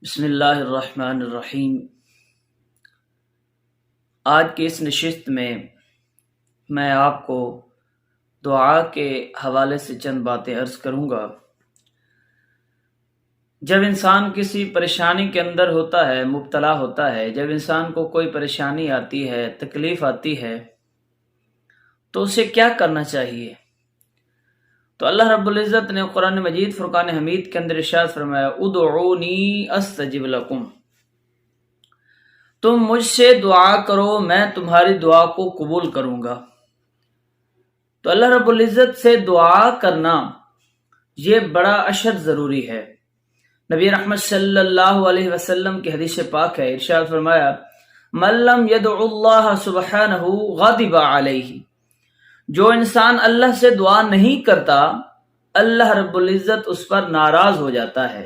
بسم اللہ الرحمن الرحیم۔ آج کی اس نشست میں آپ کو دعا کے حوالے سے چند باتیں عرض کروں گا۔ جب انسان کسی پریشانی کے اندر ہوتا ہے، مبتلا ہوتا ہے، جب انسان کو کوئی پریشانی آتی ہے، تکلیف آتی ہے، تو اسے کیا کرنا چاہیے؟ تو اللہ رب العزت نے قرآن مجید فرقان حمید کے اندر ارشاد فرمایا، ادعونی استجب لکم، تم مجھ سے دعا کرو، میں تمہاری دعا کو قبول کروں گا۔ تو اللہ رب العزت سے دعا کرنا یہ بڑا اشد ضروری ہے۔ نبی رحمت صلی اللہ علیہ وسلم کی حدیث پاک ہے، ارشاد فرمایا، من لم يدع اللہ سبحانہ غضب علیہ، جو انسان اللہ سے دعا نہیں کرتا اللہ رب العزت اس پر ناراض ہو جاتا ہے۔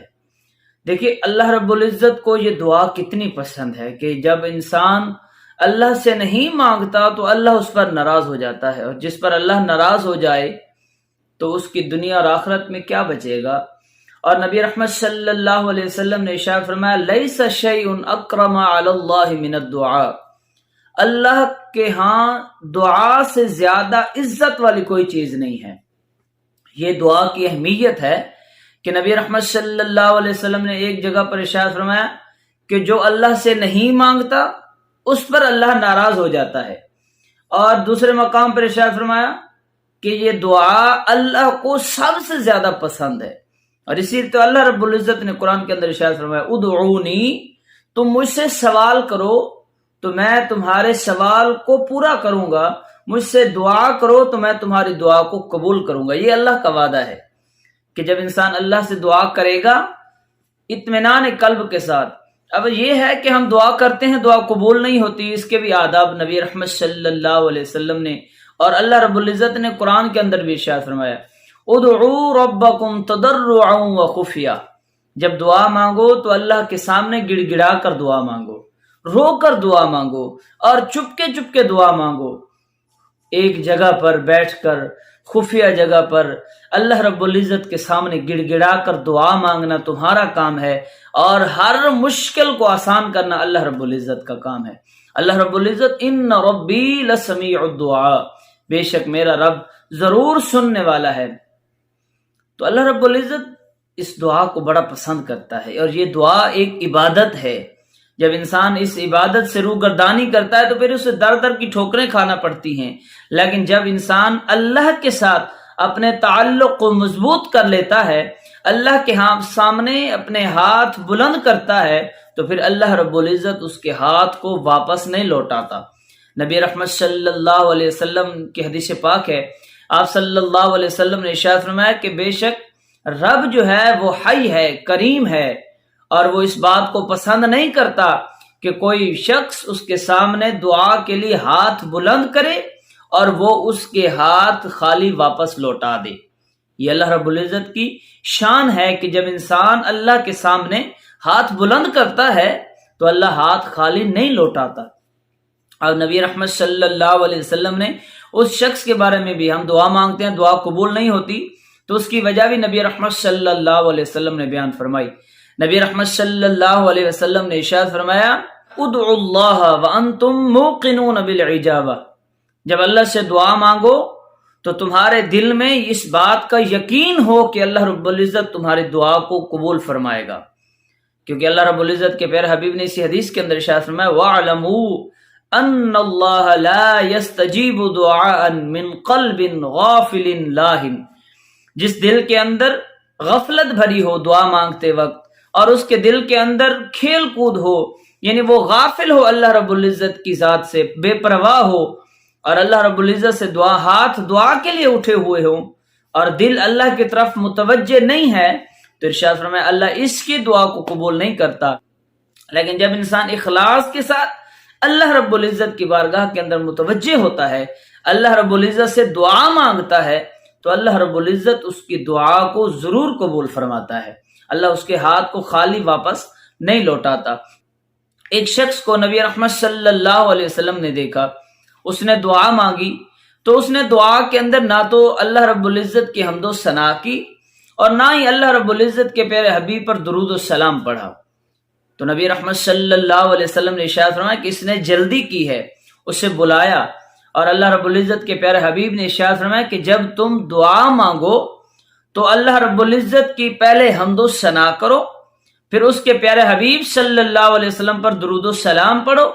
دیکھیے اللہ رب العزت کو یہ دعا کتنی پسند ہے کہ جب انسان اللہ سے نہیں مانگتا تو اللہ اس پر ناراض ہو جاتا ہے، اور جس پر اللہ ناراض ہو جائے تو اس کی دنیا اور آخرت میں کیا بچے گا۔ اور نبی رحمت صلی اللہ علیہ وسلم نے ارشاد فرمایا، لیس شیء اکرم علی اللہ من الدعاء، اللہ کے ہاں دعا سے زیادہ عزت والی کوئی چیز نہیں ہے۔ یہ دعا کی اہمیت ہے کہ نبی رحمت صلی اللہ علیہ وسلم نے ایک جگہ پر ارشاد فرمایا کہ جو اللہ سے نہیں مانگتا اس پر اللہ ناراض ہو جاتا ہے، اور دوسرے مقام پر ارشاد فرمایا کہ یہ دعا اللہ کو سب سے زیادہ پسند ہے۔ اور اسی تو اللہ رب العزت نے قرآن کے اندر ارشاد فرمایا، ادعونی، تم مجھ سے سوال کرو تو میں تمہارے سوال کو پورا کروں گا، مجھ سے دعا کرو تو میں تمہاری دعا کو قبول کروں گا۔ یہ اللہ کا وعدہ ہے کہ جب انسان اللہ سے دعا کرے گا اطمینان قلب کے ساتھ۔ اب یہ ہے کہ ہم دعا کرتے ہیں، دعا قبول نہیں ہوتی، اس کے بھی آداب نبی رحمت صلی اللہ علیہ وسلم نے اور اللہ رب العزت نے قرآن کے اندر بھی ارشاد فرمایا، ادعوا ربکم تضرعا وخفیہ، جب دعا مانگو تو اللہ کے سامنے گڑ گڑا کر دعا مانگو، رو کر دعا مانگو، اور چپ کے دعا مانگو۔ ایک جگہ پر بیٹھ کر، خفیہ جگہ پر اللہ رب العزت کے سامنے گڑ گڑا کر دعا مانگنا تمہارا کام ہے، اور ہر مشکل کو آسان کرنا اللہ رب العزت کا کام ہے۔ اللہ رب العزت، ان ربی لسمیع الدعاء، بے شک میرا رب ضرور سننے والا ہے۔ تو اللہ رب العزت اس دعا کو بڑا پسند کرتا ہے، اور یہ دعا ایک عبادت ہے۔ جب انسان اس عبادت سے روگردانی کرتا ہے تو پھر اسے در در کی ٹھوکریں کھانا پڑتی ہیں، لیکن جب انسان اللہ کے ساتھ اپنے تعلق کو مضبوط کر لیتا ہے، اللہ کے سامنے اپنے ہاتھ بلند کرتا ہے، تو پھر اللہ رب العزت اس کے ہاتھ کو واپس نہیں لوٹاتا۔ نبی رحمت صلی اللہ علیہ وسلم کی حدیث پاک ہے، آپ صلی اللہ علیہ وسلم نے ارشاد فرمایا کہ بے شک رب جو ہے وہ حی ہے، کریم ہے، اور وہ اس بات کو پسند نہیں کرتا کہ کوئی شخص اس کے سامنے دعا کے لیے ہاتھ بلند کرے اور وہ اس کے ہاتھ خالی واپس لوٹا دے۔ یہ اللہ رب العزت کی شان ہے کہ جب انسان اللہ کے سامنے ہاتھ بلند کرتا ہے تو اللہ ہاتھ خالی نہیں لوٹاتا۔ اور نبی رحمت صلی اللہ علیہ وسلم نے اس شخص کے بارے میں بھی، ہم دعا مانگتے ہیں دعا قبول نہیں ہوتی تو اس کی وجہ بھی نبی رحمت صلی اللہ علیہ وسلم نے بیان فرمائی۔ نبی رحمت صلی اللہ علیہ وسلم نے ارشاد فرمایا، ادعوا اللہ وانتم موقنون بالعجابہ، جب اللہ سے دعا مانگو تو تمہارے دل میں اس بات کا یقین ہو کہ اللہ رب العزت تمہاری دعا کو قبول فرمائے گا، کیونکہ اللہ رب العزت کے پیارے حبیب نے اسی حدیث کے اندر ارشاد فرمایا، وَاعْلَمُوا أَنَّ اللَّهَ لَا يَسْتَجِيبُ دُعَاءً مِّن قَلْبٍ غَافِلٍ لَاهٍ، جس دل کے اندر غفلت بھری ہو دعا مانگتے وقت، اور اس کے دل کے اندر کھیل کود ہو، یعنی وہ غافل ہو اللہ رب العزت کی ذات سے، بے پرواہ ہو، اور اللہ رب العزت سے ہاتھ دعا کے لیے اٹھے ہوئے ہوں اور دل اللہ کی طرف متوجہ نہیں ہے، تو ارشاد فرمایا اللہ اس کی دعا کو قبول نہیں کرتا۔ لیکن جب انسان اخلاص کے ساتھ اللہ رب العزت کی بارگاہ کے اندر متوجہ ہوتا ہے، اللہ رب العزت سے دعا مانگتا ہے، تو اللہ رب العزت اس کی دعا کو ضرور قبول فرماتا ہے، اللہ اس کے ہاتھ کو خالی واپس نہیں لوٹاتا۔ ایک شخص کو نبی رحمت صلی اللہ علیہ وسلم نے دیکھا، اس نے دعا مانگی تو اس نے دعا کے اندر نہ تو اللہ رب العزت کی حمد و ثنا کی اور نہ ہی اللہ رب العزت کے پیارے حبیب پر درود و سلام پڑھا۔ تو نبی رحمت صلی اللہ علیہ وسلم نے ارشاد فرمایا کہ اس نے جلدی کی ہے، اسے بلایا، اور اللہ رب العزت کے پیارے حبیب نے ارشاد فرمایا کہ جب تم دعا مانگو تو اللہ رب العزت کی پہلے حمد و ثنا کرو، پھر اس کے پیارے حبیب صلی اللہ علیہ وسلم پر درود و سلام پڑھو،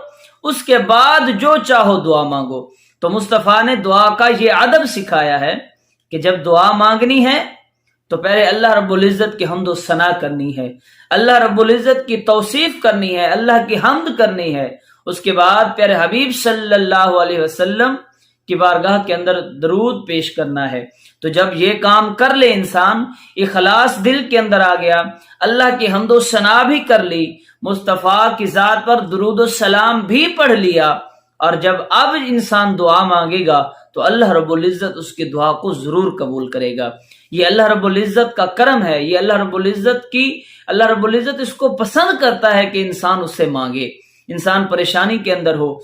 اس کے بعد جو چاہو دعا مانگو۔ تو مصطفیٰ نے دعا کا یہ ادب سکھایا ہے کہ جب دعا مانگنی ہے تو پہلے اللہ رب العزت کی حمد و ثنا کرنی ہے، اللہ رب العزت کی توصیف کرنی ہے، اللہ کی حمد کرنی ہے، اس کے بعد پیارے حبیب صلی اللہ علیہ وسلم کی بارگاہ کے اندر درود پیش کرنا ہے۔ تو جب یہ کام کر لے انسان، اخلاص دل کے اندر آ گیا، اللہ کی حمد و ثنا بھی کر لی، مصطفیٰ کی ذات پر درود و سلام بھی پڑھ لیا، اور جب اب انسان دعا مانگے گا تو اللہ رب العزت اس کی دعا کو ضرور قبول کرے گا۔ یہ اللہ رب العزت کا کرم ہے، یہ اللہ رب العزت اس کو پسند کرتا ہے کہ انسان اس سے مانگے۔ انسان پریشانی کے اندر ہو،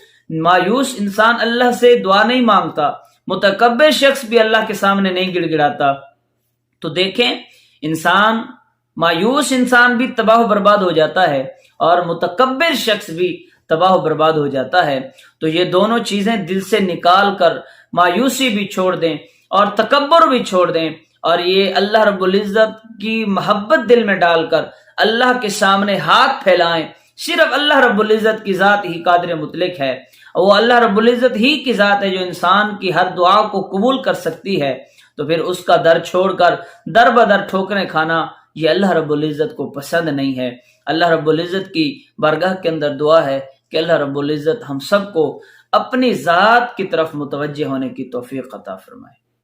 مایوس انسان اللہ سے دعا نہیں مانگتا، متکبر شخص بھی اللہ کے سامنے نہیں گڑ گڑاتا۔ تو دیکھیں، مایوس انسان بھی تباہ و برباد ہو جاتا ہے، اور متکبر شخص بھی تباہ و برباد ہو جاتا ہے۔ تو یہ دونوں چیزیں دل سے نکال کر مایوسی بھی چھوڑ دیں اور تکبر بھی چھوڑ دیں، اور یہ اللہ رب العزت کی محبت دل میں ڈال کر اللہ کے سامنے ہاتھ پھیلائیں۔ صرف اللہ رب العزت کی ذات ہی قادر مطلق ہے، وہ اللہ رب العزت ہی کی ذات ہے جو انسان کی ہر دعا کو قبول کر سکتی ہے۔ تو پھر اس کا در چھوڑ کر در بدر ٹھوکریں کھانا یہ اللہ رب العزت کو پسند نہیں ہے۔ اللہ رب العزت کی بارگاہ کے اندر دعا ہے کہ اللہ رب العزت ہم سب کو اپنی ذات کی طرف متوجہ ہونے کی توفیق عطا فرمائے۔